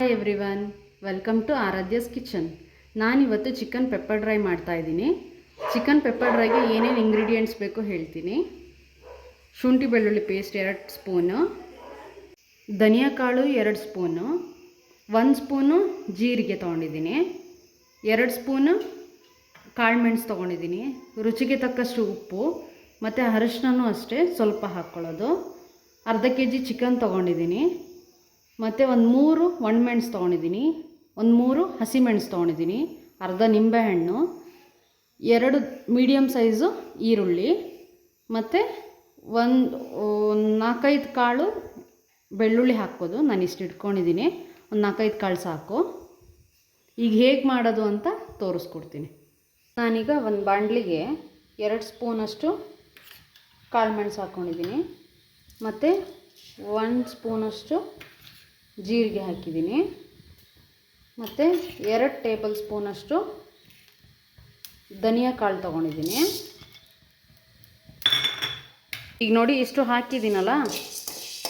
Hi everyone, welcome to Aradhya's kitchen. ನಾನಿವತ್ತು chicken pepper dry ಮಾಡ್ತಾಯಿದ್ದೀನಿ. Chicken pepper ಡ್ರೈಗೆ ಏನೇನು ಇಂಗ್ರೀಡಿಯೆಂಟ್ಸ್ ಬೇಕು ಹೇಳ್ತೀನಿ. ಶುಂಠಿ ಬೆಳ್ಳುಳ್ಳಿ ಪೇಸ್ಟ್ 2 ಸ್ಪೂನು, ಧನಿಯಾ ಕಾಳು 2 ಸ್ಪೂನು, 1 ಸ್ಪೂನು ಜೀರಿಗೆ ತೊಗೊಂಡಿದ್ದೀನಿ, 2 ಸ್ಪೂನು ಕಾಳು ಮೆಣಸು ತೊಗೊಂಡಿದ್ದೀನಿ, ರುಚಿಗೆ ತಕ್ಕಷ್ಟು ಉಪ್ಪು ಮತ್ತು ಅರಿಶಿನೂ ಅಷ್ಟೇ ಸ್ವಲ್ಪ ಹಾಕ್ಕೊಳ್ಳೋದು. ಅರ್ಧ kg ಚಿಕನ್ ತೊಗೊಂಡಿದ್ದೀನಿ ಮತ್ತು ಒಂದು 3 ಒಣಮೆಣಸು ತೊಗೊಂಡಿದ್ದೀನಿ, ಒಂದು 3 ಹಸಿಮೆಣಸು ತೊಗೊಂಡಿದ್ದೀನಿ, ಅರ್ಧ ನಿಂಬೆಹಣ್ಣು, 2 ಮೀಡಿಯಮ್ ಸೈಜು ಈರುಳ್ಳಿ ಮತ್ತು ಒಂದು 4-5 ಕಾಳು ಬೆಳ್ಳುಳ್ಳಿ ಹಾಕ್ಬೋದು. ನಾನು ಇಷ್ಟು ಇಟ್ಕೊಂಡಿದ್ದೀನಿ, ಒಂದು 4-5 ಕಾಳು ಸಾಕು. ಈಗ ಹೇಗೆ ಮಾಡೋದು ಅಂತ ತೋರಿಸ್ಕೊಡ್ತೀನಿ. ನಾನೀಗ ಒಂದು ಬಾಣಲಿಗೆ 2 ಸ್ಪೂನಷ್ಟು ಕಾಳು ಮೆಣಸು ಹಾಕ್ಕೊಂಡಿದ್ದೀನಿ ಮತ್ತು 1 ಸ್ಪೂನಷ್ಟು ಜೀರಿಗೆ ಹಾಕಿದ್ದೀನಿ ಮತ್ತು 2 ಟೇಬಲ್ ಸ್ಪೂನಷ್ಟು ಧನಿಯಾ ಕಾಳು ತೊಗೊಂಡಿದ್ದೀನಿ. ಈಗ ನೋಡಿ ಇಷ್ಟು ಹಾಕಿದ್ದೀನಲ್ಲ,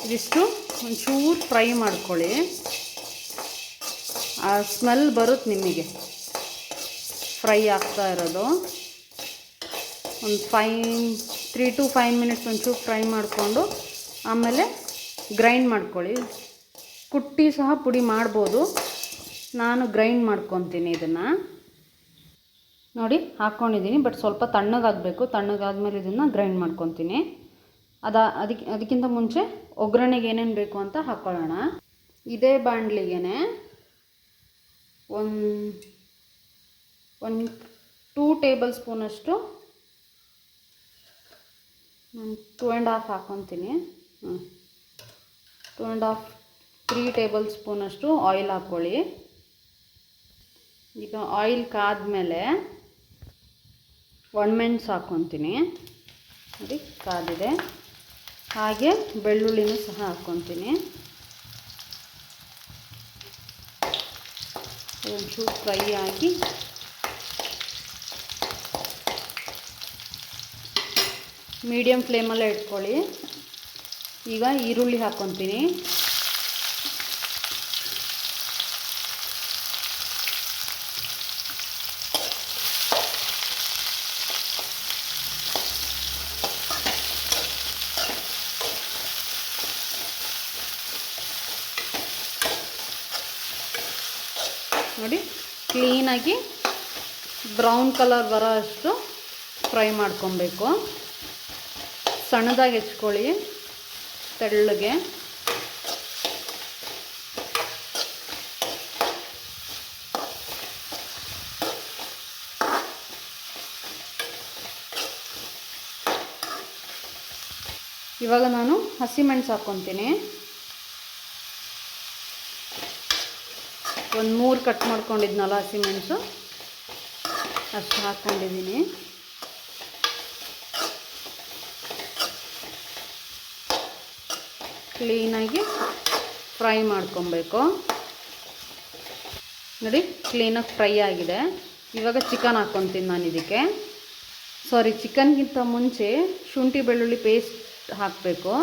ಇದಿಷ್ಟು ಒಂಚೂರು ಫ್ರೈ ಮಾಡ್ಕೊಳ್ಳಿ. ಆ ಸ್ಮೆಲ್ ಬರುತ್ತೆ ನಿಮಗೆ ಫ್ರೈ ಆಗ್ತಾ ಇರೋದು. ಒಂದು 3 to 5 ಮಿನಿಟ್ಸ್ ಒಂಚೂರು ಫ್ರೈ ಮಾಡಿಕೊಂಡು ಆಮೇಲೆ ಗ್ರೈಂಡ್ ಮಾಡ್ಕೊಳ್ಳಿ. ಕುಟ್ಟಿ ಸಹ ಪುಡಿ ಮಾಡ್ಬೋದು, ನಾನು ಗ್ರೈಂಡ್ ಮಾಡ್ಕೊತೀನಿ. ಇದನ್ನು ನೋಡಿ ಹಾಕ್ಕೊಂಡಿದ್ದೀನಿ, ಬಟ್ ಸ್ವಲ್ಪ ತಣ್ಣಗಾಗಬೇಕು. ತಣ್ಣಗಾದ್ಮೇಲೆ ಇದನ್ನು ಗ್ರೈಂಡ್ ಮಾಡ್ಕೊತೀನಿ. ಅದಕ್ಕಿಂತ ಮುಂಚೆ ಒಗ್ಗರಣೆಗೆ ಏನೇನು ಬೇಕು ಅಂತ ಹಾಕ್ಕೊಳ್ಳೋಣ. ಇದೇ ಬಾಣಲಿಗೆ ಒಂದು 2 ಟೇಬಲ್ ಸ್ಪೂನಷ್ಟು, ನಾನು 2.5 ಹಾಕ್ಕೊತೀನಿ. 3 ಟೇಬಲ್ ಸ್ಪೂನಷ್ಟು ಆಯಿಲ್ ಹಾಕ್ಕೊಳ್ಳಿ. ಈಗ ಆಯಿಲ್ ಕಾದ್ಮೇಲೆ ಒಣಮೆಣಸು ಹಾಕ್ಕೊತೀನಿ. ನೋಡಿ ಕಾದಿದೆ. ಹಾಗೆ ಬೆಳ್ಳುಳ್ಳಿನೂ ಸಹ ಹಾಕ್ಕೊತೀನಿ. ಒಂಚೂರು ಫ್ರೈ ಆಗಿ ಮೀಡಿಯಮ್ ಫ್ಲೇಮಲ್ಲೇ ಇಟ್ಕೊಳ್ಳಿ. ಈಗ ಈರುಳ್ಳಿ ಹಾಕ್ಕೊತೀನಿ. ನೋಡಿ ಕ್ಲೀನಾಗಿ ಬ್ರೌನ್ ಕಲರ್ ಬರೋ ಅಷ್ಟು ಫ್ರೈ ಮಾಡ್ಕೊಬೇಕು. ಸಣ್ಣದಾಗಿ ಹೆಚ್ಕೊಳ್ಳಿ, ತೆಳ್ಳಗೆ. ಇವಾಗ ನಾನು ಹಸಿಮೆಣಸು ಹಾಕ್ಕೊತೀನಿ. ಒಂದು 3 ಕಟ್ ಮಾಡ್ಕೊಂಡಿದ್ನಲ್ಲ ಹಸಿಮೆಣಸು, ಅಷ್ಟು ಹಾಕ್ಕೊಂಡಿದ್ದೀನಿ. ಕ್ಲೀನಾಗಿ ಫ್ರೈ ಮಾಡ್ಕೊಬೇಕು. ನೋಡಿ ಕ್ಲೀನಾಗಿ ಫ್ರೈ ಆಗಿದೆ. ಇವಾಗ ಚಿಕನ್ ಹಾಕ್ಕೊತೀನಿ ನಾನು ಇದಕ್ಕೆ. ಚಿಕನ್ಗಿಂತ ಮುಂಚೆ ಶುಂಠಿ ಬೆಳ್ಳುಳ್ಳಿ ಪೇಸ್ಟ್ ಹಾಕಬೇಕು.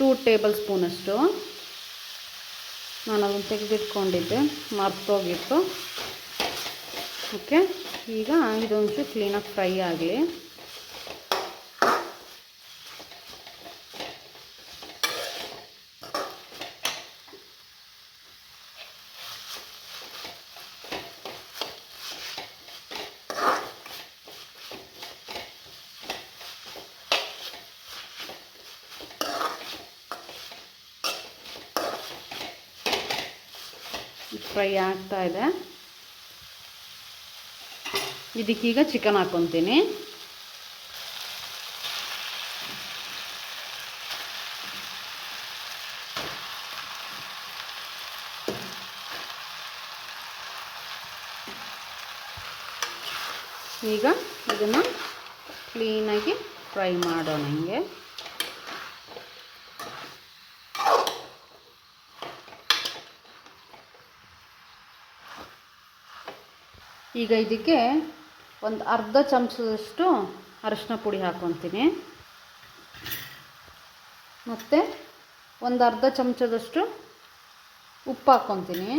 2 ಟೇಬಲ್ ಸ್ಪೂನಷ್ಟು. ನಾನು ಅದನ್ನು ತೆಗೆದಿಟ್ಕೊಂಡಿದ್ದೆ, ಮರ್ತೋಗಿತ್ತು. ಓಕೆ, ಈಗ ಇದೊಂಚೂರು ಕ್ಲೀನಾಗಿ ಫ್ರೈ ಆಗಲಿ. ಫ್ರೈ ಆಗ್ತಾ ಇದೆ. ಇದಕ್ಕೀಗ ಚಿಕನ್ ಹಾಕ್ಕೊತೀನಿ. ಈಗ ಇದನ್ನು ಕ್ಲೀನಾಗಿ ಫ್ರೈ ಮಾಡೋಣ. ಹಿಂಗೆ ಈಗ ಇದಕ್ಕೆ ಒಂದು ಅರ್ಧ ಚಮಚದಷ್ಟು ಅರಿಶಿನ ಪುಡಿ ಹಾಕ್ಕೊತೀನಿ ಮತ್ತು ಒಂದು ಅರ್ಧ ಚಮಚದಷ್ಟು ಉಪ್ಪು ಹಾಕ್ಕೊತೀನಿ.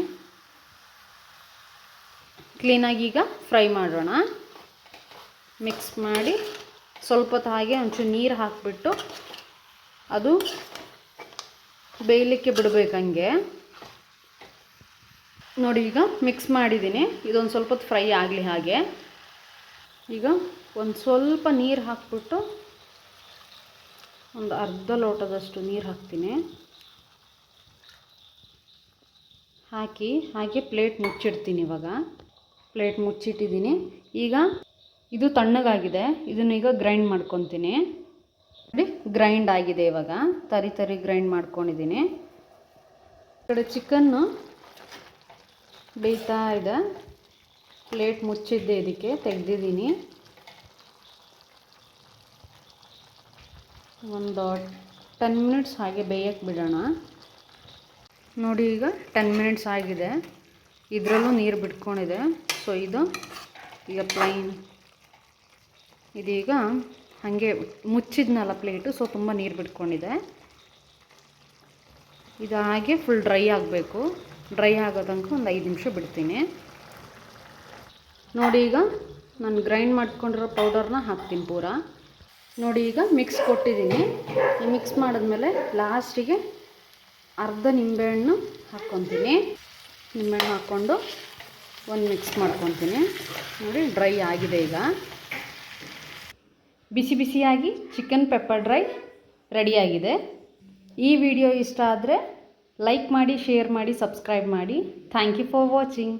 ಕ್ಲೀನಾಗಿ ಈಗ ಫ್ರೈ ಮಾಡೋಣ. ಮಿಕ್ಸ್ ಮಾಡಿ ಸ್ವಲ್ಪ ಹೊತ್ತು ಹಾಗೆ ಒಂಚೂರು ನೀರು ಹಾಕಿಬಿಟ್ಟು ಅದು ಬೇಯಲಿಕ್ಕೆ ಬಿಡಬೇಕು. ಹಂಗೆ ನೋಡಿ, ಈಗ ಮಿಕ್ಸ್ ಮಾಡಿದ್ದೀನಿ. ಇದೊಂದು ಸ್ವಲ್ಪ ಹೊತ್ತು ಫ್ರೈ ಆಗಲಿ. ಹಾಗೆ ಈಗ ಒಂದು ಸ್ವಲ್ಪ ನೀರು ಹಾಕ್ಬಿಟ್ಟು ಒಂದು ಅರ್ಧ ಲೋಟದಷ್ಟು ನೀರು ಹಾಕ್ತೀನಿ. ಹಾಗೆ ಪ್ಲೇಟ್ ಮುಚ್ಚಿಡ್ತೀನಿ. ಇವಾಗ ಪ್ಲೇಟ್ ಮುಚ್ಚಿಟ್ಟಿದ್ದೀನಿ. ಈಗ ಇದು ತಣ್ಣಗಾಗಿದೆ. ಇದನ್ನೀಗ ಗ್ರೈಂಡ್ ಮಾಡ್ಕೊತೀನಿ. ನೋಡಿ, ಗ್ರೈಂಡ್ ಆಗಿದೆ. ಇವಾಗ ತರಿ ಗ್ರೈಂಡ್ ಮಾಡ್ಕೊಂಡಿದ್ದೀನಿ. ಈ ಕಡೆ ಚಿಕನ್ನು ಬೇಯ್ತಾ ಇದೆ. ಪ್ಲೇಟ್ ಮುಚ್ಚಿದ್ದೆ, ಇದಕ್ಕೆ ತೆಗೆದಿದ್ದೀನಿ. ಒಂದು 10 ಮಿನಿಟ್ಸ್ ಹಾಗೆ ಬೇಯಕ್ಕೆ ಬಿಡೋಣ. ನೋಡಿ, ಈಗ 10 ಮಿನಿಟ್ಸ್ ಆಗಿದೆ. ಇದರಲ್ಲೂ ನೀರು ಬಿಟ್ಕೊಂಡಿದೆ. ಸೊ ಇದು ಈಗ ಪ್ಲೈನ್ ಇದೀಗ ಹಾಗೆ ಮುಚ್ಚಿದ್ನಲ್ಲ ಪ್ಲೇಟು, ಸೊ ತುಂಬ ನೀರು ಬಿಟ್ಕೊಂಡಿದೆ. ಇದು ಹಾಗೆ ಫುಲ್ ಡ್ರೈ ಆಗಬೇಕು. ಡ್ರೈ ಆಗೋ ತನಕ ಒಂದು 5 ನಿಮಿಷ ಬಿಡ್ತೀನಿ. ನೋಡಿ, ಈಗ ನಾನು ಗ್ರೈಂಡ್ ಮಾಡ್ಕೊಂಡಿರೋ ಪೌಡರ್ನ ಹಾಕ್ತೀನಿ ಪೂರ. ನೋಡಿ, ಈಗ ಮಿಕ್ಸ್ ಕೊಟ್ಟಿದ್ದೀನಿ. ಈ ಮಿಕ್ಸ್ ಮಾಡಿದ್ಮೇಲೆ ಲಾಸ್ಟಿಗೆ ಅರ್ಧ ನಿಂಬೆಹಣ್ಣು ಹಾಕ್ಕೊತೀನಿ. ನಿಂಬೆಹಣ್ಣು ಹಾಕ್ಕೊಂಡು ಒಂದು ಮಿಕ್ಸ್ ಮಾಡ್ಕೊತೀನಿ. ನೋಡಿ, ಡ್ರೈ ಆಗಿದೆ. ಈಗ ಬಿಸಿ ಬಿಸಿಯಾಗಿ ಚಿಕನ್ ಪೆಪ್ಪರ್ ಡ್ರೈ ರೆಡಿಯಾಗಿದೆ. ಈ ವಿಡಿಯೋ ಇಷ್ಟ ಆದರೆ ಲೈಕ್ ಮಾಡಿ, ಶೇರ್ ಮಾಡಿ, ಸಬ್ಸ್ಕ್ರೈಬ್ ಮಾಡಿ. Thank you for watching.